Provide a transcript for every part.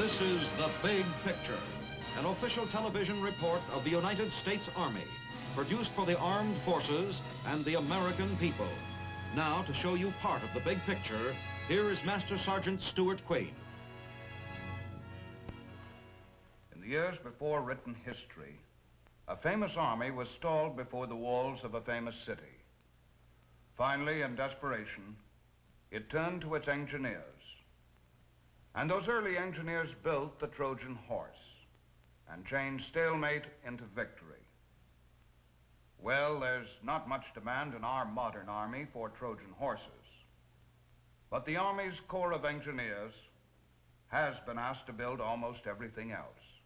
This is The Big Picture, an official television report of the United States Army, produced for the armed forces and the American people. Now, to show you part of the big picture, here is Master Sergeant Stuart Queen. In the years before written history, a famous army was stalled before the walls of a famous city. Finally, in desperation, it turned to its engineers. And those early engineers built the Trojan horse and changed stalemate into victory. Well, there's not much demand in our modern army for Trojan horses, but the Army's Corps of Engineers has been asked to build almost everything else.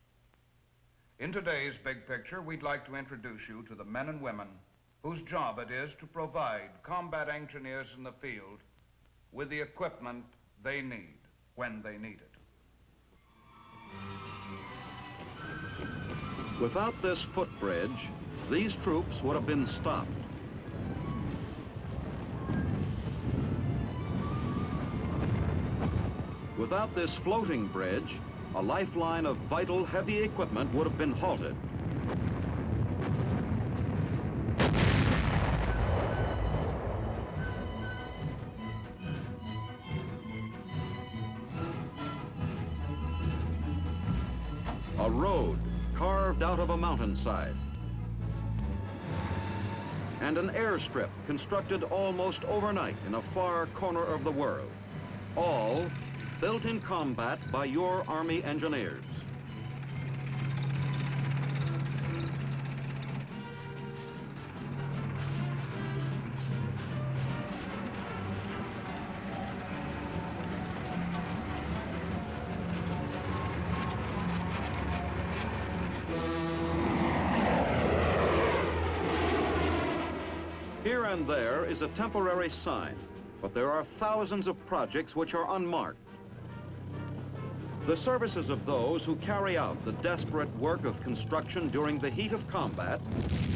In today's big picture, we'd like to introduce you to the men and women whose job it is to provide combat engineers in the field with the equipment they need when they need it. Without this footbridge, these troops would have been stopped. Without this floating bridge, a lifeline of vital heavy equipment would have been halted. A road carved out of a mountainside. And an airstrip constructed almost overnight in a far corner of the world. All built in combat by your Army engineers. Here and there is a temporary sign, but there are thousands of projects which are unmarked. The services of those who carry out the desperate work of construction during the heat of combat,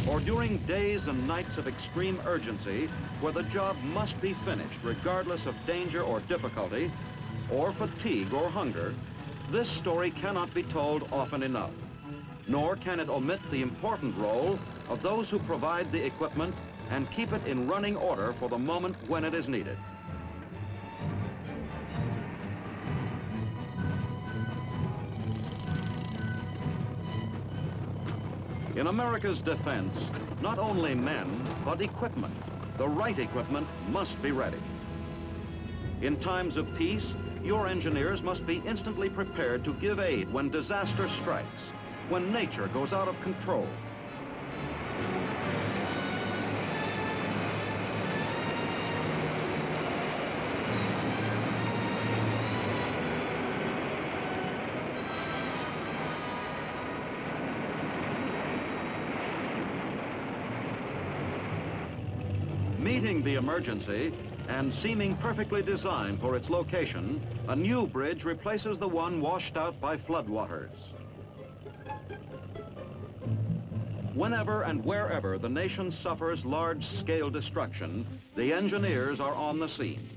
or during days and nights of extreme urgency, where the job must be finished regardless of danger or difficulty, or fatigue or hunger, this story cannot be told often enough, nor can it omit the important role of those who provide the equipment and keep it in running order for the moment when it is needed. In America's defense, not only men, but equipment, the right equipment, must be ready. In times of peace, your engineers must be instantly prepared to give aid when disaster strikes, when nature goes out of control. Meeting the emergency and seeming perfectly designed for its location, a new bridge replaces the one washed out by floodwaters. Whenever and wherever the nation suffers large-scale destruction, the engineers are on the scene.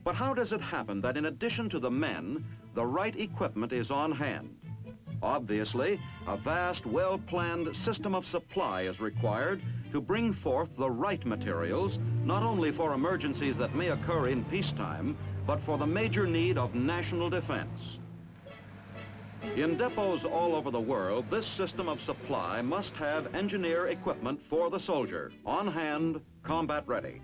But how does it happen that in addition to the men, the right equipment is on hand? Obviously, a vast, well-planned system of supply is required to bring forth the right materials, not only for emergencies that may occur in peacetime, but for the major need of national defense. In depots all over the world, this system of supply must have engineer equipment for the soldier, on hand, combat ready.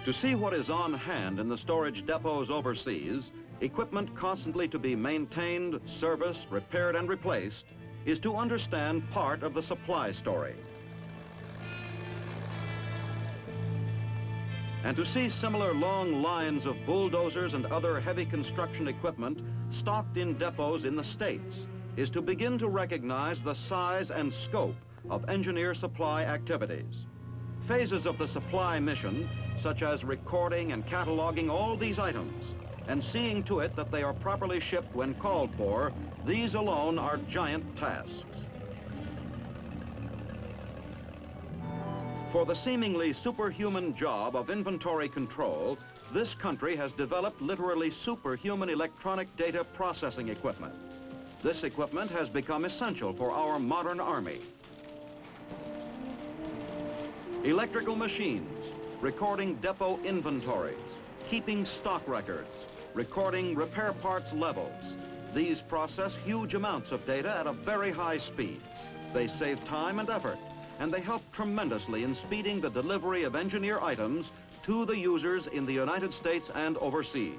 To see what is on hand in the storage depots overseas, equipment constantly to be maintained, serviced, repaired, and replaced, is to understand part of the supply story. And to see similar long lines of bulldozers and other heavy construction equipment stocked in depots in the States is to begin to recognize the size and scope of engineer supply activities. Phases of the supply mission, such as recording and cataloging all these items, and seeing to it that they are properly shipped when called for, these alone are giant tasks. For the seemingly superhuman job of inventory control, this country has developed literally superhuman electronic data processing equipment. This equipment has become essential for our modern Army. Electrical machines, recording depot inventories, keeping stock records, recording repair parts levels. These process huge amounts of data at a very high speed. They save time and effort, and they help tremendously in speeding the delivery of engineer items to the users in the United States and overseas.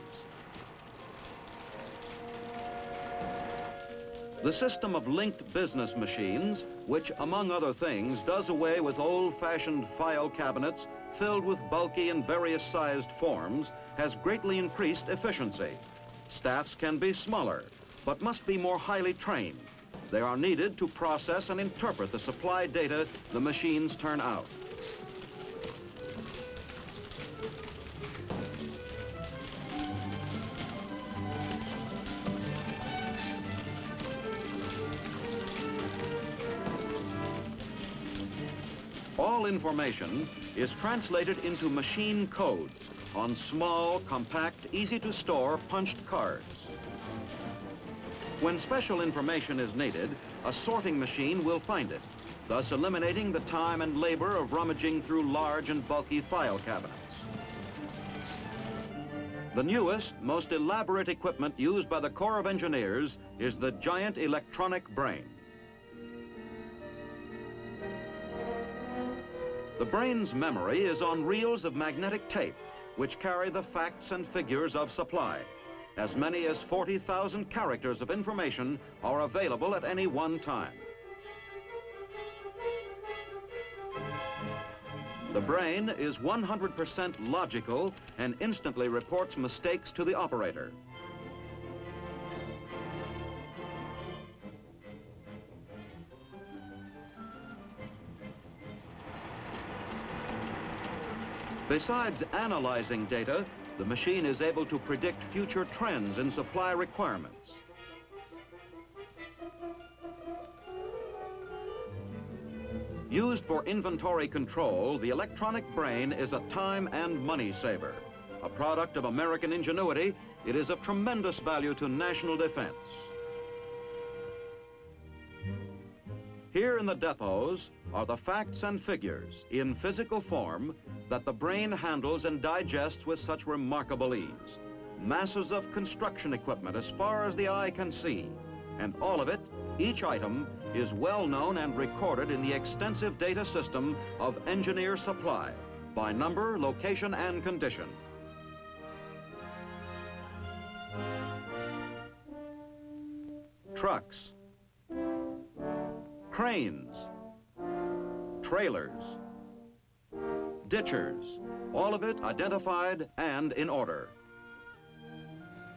The system of linked business machines, which, among other things, does away with old-fashioned file cabinets filled with bulky and various-sized forms, has greatly increased efficiency. Staffs can be smaller, but must be more highly trained. They are needed to process and interpret the supply data the machines turn out. All information is translated into machine codes on small, compact, easy-to-store punched cards. When special information is needed, a sorting machine will find it, thus eliminating the time and labor of rummaging through large and bulky file cabinets. The newest, most elaborate equipment used by the Corps of Engineers is the giant electronic brain. The brain's memory is on reels of magnetic tape, which carry the facts and figures of supply. As many as 40,000 characters of information are available at any one time. The brain is 100% logical and instantly reports mistakes to the operator. Besides analyzing data, the machine is able to predict future trends in supply requirements. Used for inventory control, the electronic brain is a time and money saver. A product of American ingenuity, it is of tremendous value to national defense. Here in the depots are the facts and figures in physical form that the brain handles and digests with such remarkable ease. Masses of construction equipment as far as the eye can see, and all of it, each item, is well known and recorded in the extensive data system of engineer supply by number, location, and condition. Trucks, cranes, trailers, ditchers, all of it identified and in order.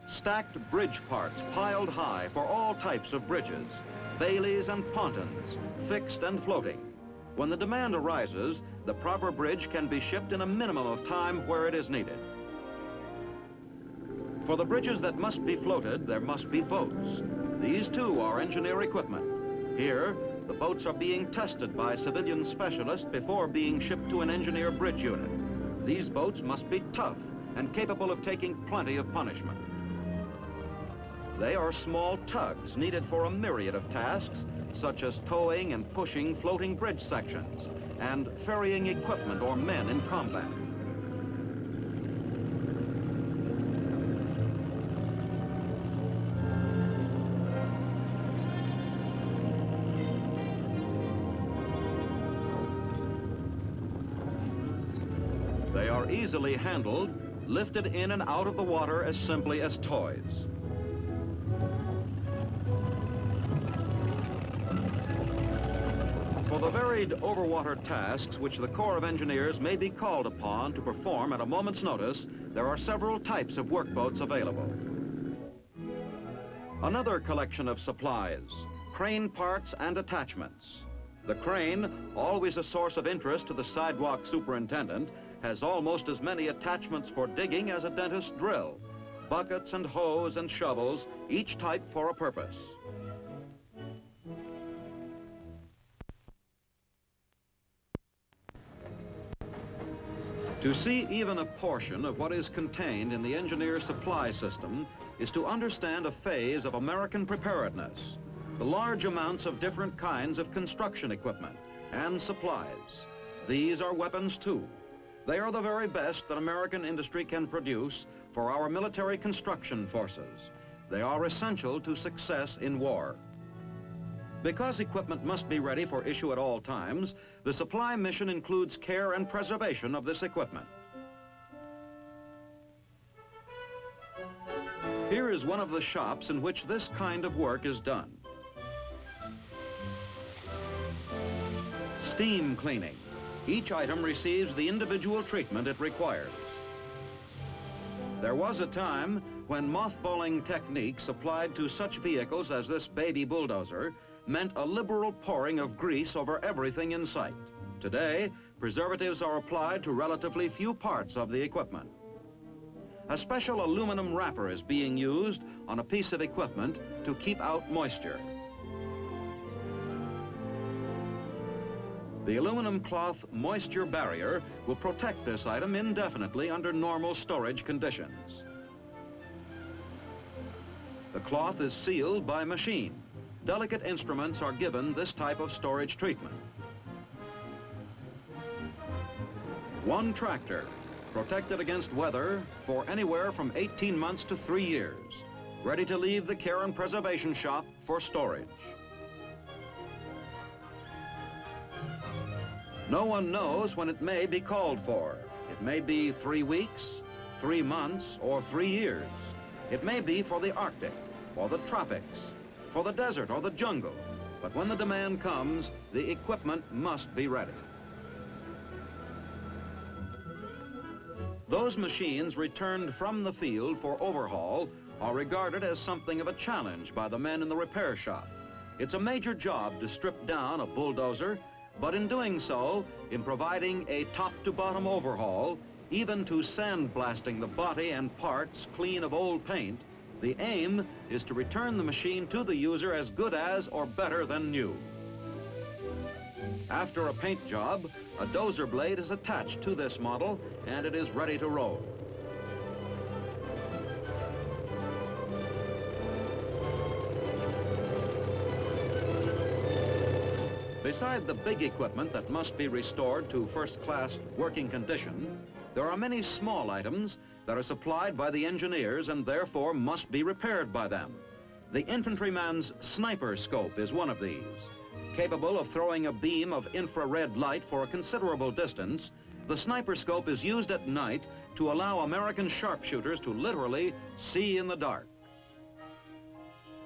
Stacked bridge parts piled high for all types of bridges, baileys and pontons, fixed and floating. When the demand arises, the proper bridge can be shipped in a minimum of time where it is needed. For the bridges that must be floated, there must be boats. These too are engineer equipment. Here, the boats are being tested by civilian specialists before being shipped to an engineer bridge unit. These boats must be tough and capable of taking plenty of punishment. They are small tugs needed for a myriad of tasks, such as towing and pushing floating bridge sections and ferrying equipment or men in combat. They are easily handled, lifted in and out of the water as simply as toys. For the varied overwater tasks which the Corps of Engineers may be called upon to perform at a moment's notice, there are several types of workboats available. Another collection of supplies, crane parts and attachments. The crane, always a source of interest to the sidewalk superintendent, has almost as many attachments for digging as a dentist's drill. Buckets and hose and shovels, each type for a purpose. To see even a portion of what is contained in the engineer supply system is to understand a phase of American preparedness, the large amounts of different kinds of construction equipment and supplies. These are weapons too. They are the very best that American industry can produce for our military construction forces. They are essential to success in war. Because equipment must be ready for issue at all times, the supply mission includes care and preservation of this equipment. Here is one of the shops in which this kind of work is done. Steam cleaning. Each item receives the individual treatment it requires. There was a time when mothballing techniques applied to such vehicles as this baby bulldozer meant a liberal pouring of grease over everything in sight. Today, preservatives are applied to relatively few parts of the equipment. A special aluminum wrapper is being used on a piece of equipment to keep out moisture. The aluminum cloth moisture barrier will protect this item indefinitely under normal storage conditions. The cloth is sealed by machine. Delicate instruments are given this type of storage treatment. One tractor, protected against weather for anywhere from 18 months to 3 years, ready to leave the care and preservation shop for storage. No one knows when it may be called for. It may be 3 weeks, 3 months, or 3 years. It may be for the Arctic, or the tropics, for the desert or the jungle. But when the demand comes, the equipment must be ready. Those machines returned from the field for overhaul are regarded as something of a challenge by the men in the repair shop. It's a major job to strip down a bulldozer, but in doing so, in providing a top-to-bottom overhaul, even to sandblasting the body and parts clean of old paint, the aim is to return the machine to the user as good as or better than new. After a paint job, a dozer blade is attached to this model and it is ready to roll. Beside the big equipment that must be restored to first-class working condition, there are many small items that are supplied by the engineers and therefore must be repaired by them. The infantryman's sniper scope is one of these. Capable of throwing a beam of infrared light for a considerable distance, the sniper scope is used at night to allow American sharpshooters to literally see in the dark.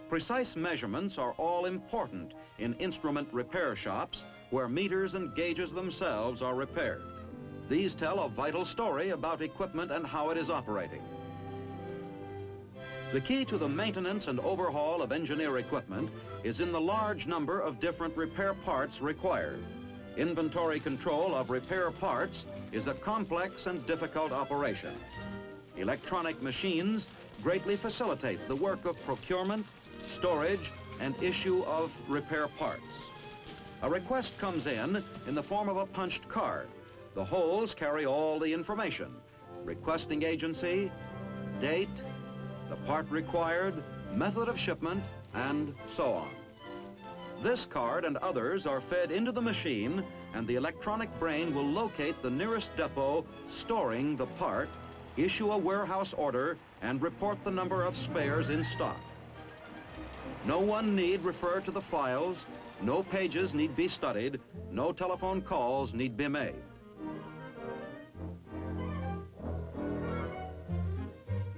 Precise measurements are all important in instrument repair shops where meters and gauges themselves are repaired. These tell a vital story about equipment and how it is operating. The key to the maintenance and overhaul of engineer equipment is in the large number of different repair parts required. Inventory control of repair parts is a complex and difficult operation. Electronic machines greatly facilitate the work of procurement, storage, and issue of repair parts. A request comes in the form of a punched card. The holes carry all the information: requesting agency, date, the part required, method of shipment, and so on. This card and others are fed into the machine, and the electronic brain will locate the nearest depot storing the part, issue a warehouse order, and report the number of spares in stock. No one need refer to the files, no pages need be studied, no telephone calls need be made.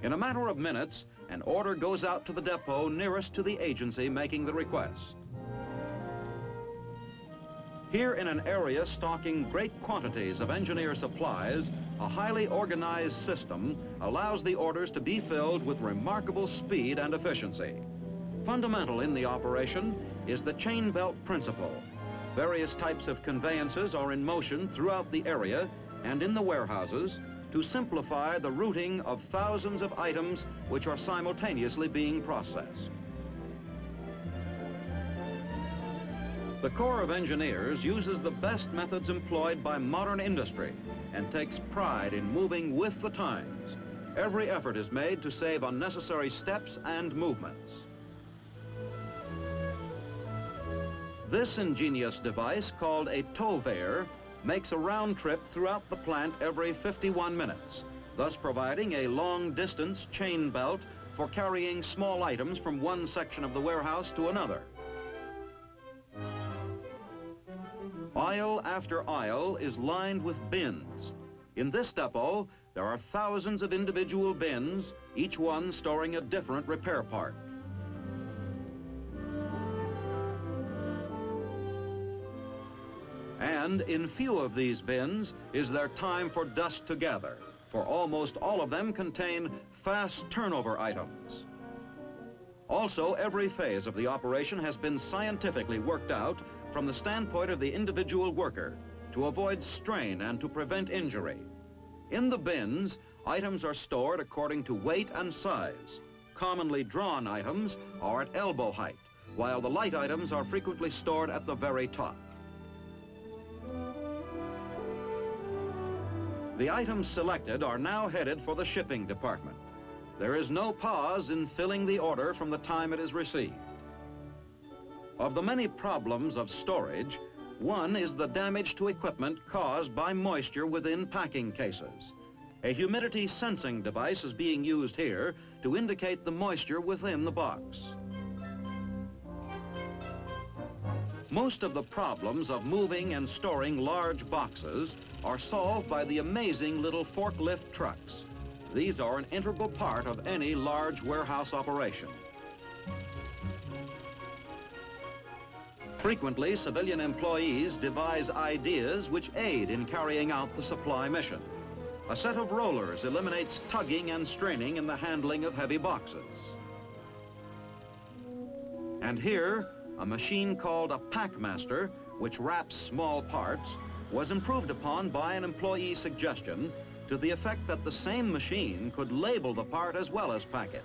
In a matter of minutes, an order goes out to the depot nearest to the agency making the request. Here in an area stocking great quantities of engineer supplies, a highly organized system allows the orders to be filled with remarkable speed and efficiency. Fundamental in the operation is the chain belt principle. Various types of conveyances are in motion throughout the area and in the warehouses to simplify the routing of thousands of items which are simultaneously being processed. The Corps of Engineers uses the best methods employed by modern industry and takes pride in moving with the times. Every effort is made to save unnecessary steps and movements. This ingenious device, called a tow-veyor, makes a round trip throughout the plant every 51 minutes, thus providing a long-distance chain belt for carrying small items from one section of the warehouse to another. Aisle after aisle is lined with bins. In this depot, there are thousands of individual bins, each one storing a different repair part. And in few of these bins is there time for dust to gather, for almost all of them contain fast turnover items. Also, every phase of the operation has been scientifically worked out from the standpoint of the individual worker to avoid strain and to prevent injury. In the bins, items are stored according to weight and size. Commonly drawn items are at elbow height, while the light items are frequently stored at the very top. The items selected are now headed for the shipping department. There is no pause in filling the order from the time it is received. Of the many problems of storage, one is the damage to equipment caused by moisture within packing cases. A humidity sensing device is being used here to indicate the moisture within the box. Most of the problems of moving and storing large boxes are solved by the amazing little forklift trucks. These are an integral part of any large warehouse operation. Frequently, civilian employees devise ideas which aid in carrying out the supply mission. A set of rollers eliminates tugging and straining in the handling of heavy boxes. And here, a machine called a Packmaster, which wraps small parts, was improved upon by an employee's suggestion to the effect that the same machine could label the part as well as pack it.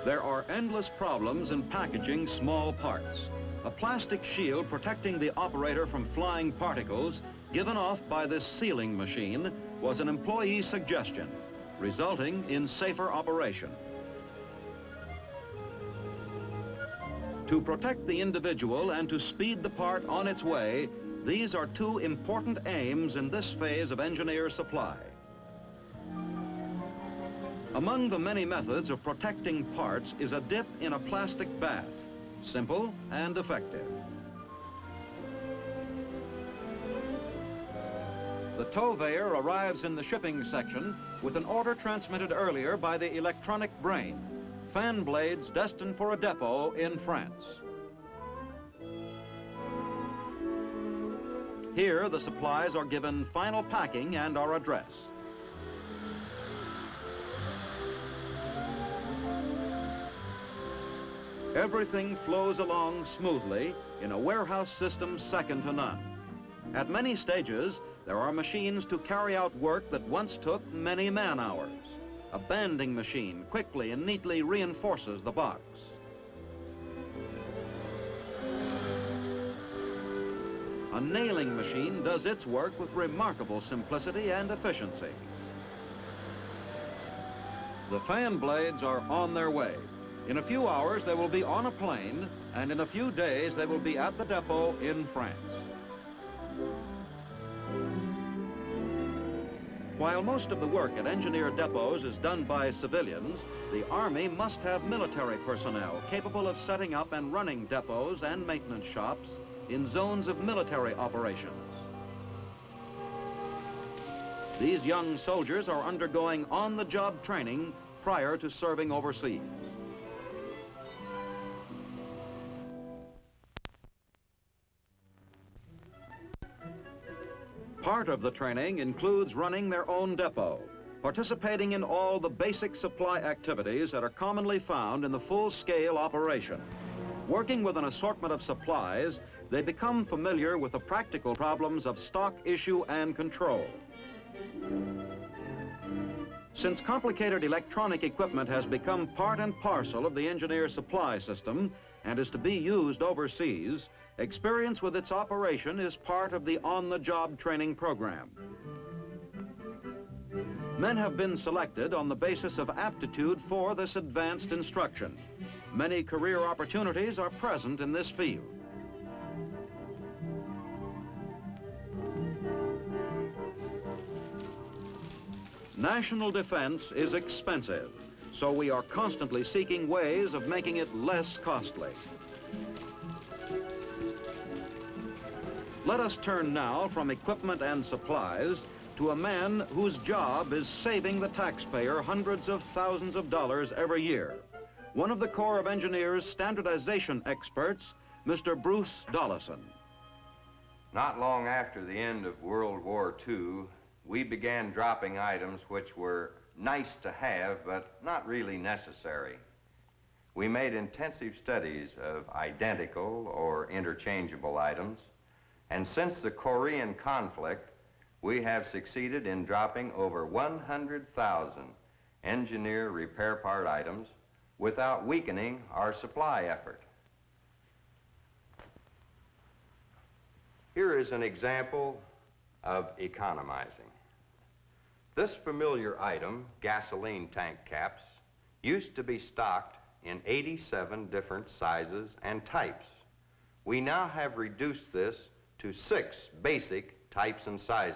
There are endless problems in packaging small parts. A plastic shield protecting the operator from flying particles given off by this sealing machine was an employee's suggestion, resulting in safer operation. To protect the individual and to speed the part on its way, these are two important aims in this phase of engineer supply. Among the many methods of protecting parts is a dip in a plastic bath, simple and effective. The tow-veyor arrives in the shipping section with an order transmitted earlier by the electronic brain, fan blades destined for a depot in France. Here, the supplies are given final packing and are addressed. Everything flows along smoothly in a warehouse system second to none. At many stages, there are machines to carry out work that once took many man-hours. A banding machine quickly and neatly reinforces the box. A nailing machine does its work with remarkable simplicity and efficiency. The fan blades are on their way. In a few hours, they will be on a plane, and in a few days, they will be at the depot in France. While most of the work at engineer depots is done by civilians, the Army must have military personnel capable of setting up and running depots and maintenance shops in zones of military operations. These young soldiers are undergoing on-the-job training prior to serving overseas. Part of the training includes running their own depot, participating in all the basic supply activities that are commonly found in the full-scale operation. Working with an assortment of supplies, they become familiar with the practical problems of stock issue and control. Since complicated electronic equipment has become part and parcel of the engineer supply system and is to be used overseas, experience with its operation is part of the on-the-job training program. Men have been selected on the basis of aptitude for this advanced instruction. Many career opportunities are present in this field. National defense is expensive, so we are constantly seeking ways of making it less costly. Let us turn now from equipment and supplies to a man whose job is saving the taxpayer hundreds of thousands of dollars every year. One of the Corps of Engineers standardization experts, Mr. Bruce Dollison. Not long after the end of World War II, we began dropping items which were nice to have, but not really necessary. We made intensive studies of identical or interchangeable items, and since the Korean conflict, we have succeeded in dropping over 100,000 engineer repair part items without weakening our supply effort. Here is an example of economizing. This familiar item, gasoline tank caps, used to be stocked in 87 different sizes and types. We now have reduced this to 6 basic types and sizes.